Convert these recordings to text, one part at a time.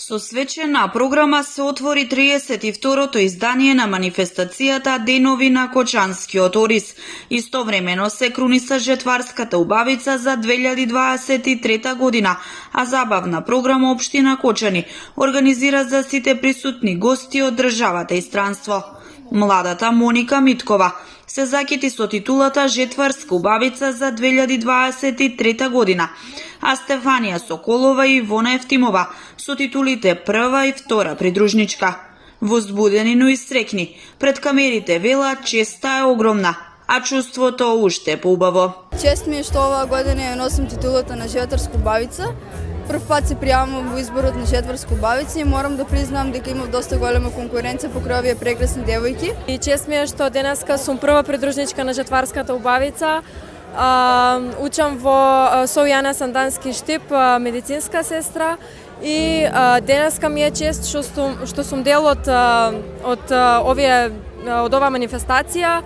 Со свечена програма се отвори 32-то издание на манифестацијата Денови на Кочанскиот ориз. Истовремено се круниса жетварската убавица за 2023 година, а забавна програма Општина Кочани организира за сите присутни гости од државата и странство. Младата Моника Миткова се закити со титулата Жетварска убавица за 2023 година, а Стефанија Соколова и Ивона Евтимова со титулите прва и втора придружничка. Возбудени, но и срекни, пред камерите велат честа е огромна, а чувството уште поубаво. Чест ми е што оваа година ја носим титулата на Жетварска убавица. Прв пат се пријавам во изборот на Жетварска убавица и морам да признам дека има доста голема конкуренција покрај овие прекрасни девојки. И чест ми е што денеска сум прва придружничка на Жетварската убавица. Учам во Совјана Сандански Штип, медицинска сестра, и денеска ми е чест што сум дел од оваа манифестација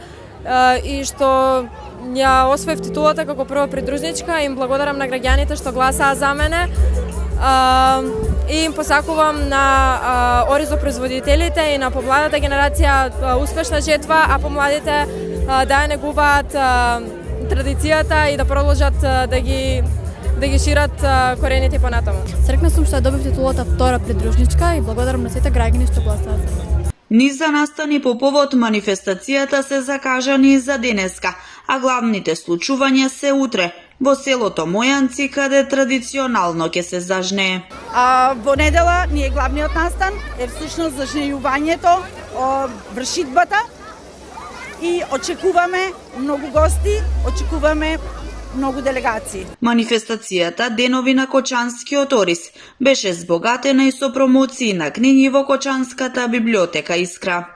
и што ја освоив титулата како прва придружничка. Им благодарам на граѓаните што гласаа за мене и им посакувам на оризопроизводителите и на помладата генерација успешна жетва, а помладите да ја негуваат традицијата и да продолжат да ги шират корените понатаму. Срекна сум што добив титулата втора придружничка и благодарам на сите граѓани што гласаат за мене. Низ за настани по повод манифестацијата се закажани за денеска, а главните случувања се утре во селото Мојанци, каде традиционално ќе се зажнее. Во недела ни е главниот настан, е всушност зажнејувањето, вршитбата и очекуваме многу гости, очекуваме многу делегации. Манифестацијата Денови на Кочанскиот ориз беше збогатена и со промоции на книги во Кочанската библиотека Искра.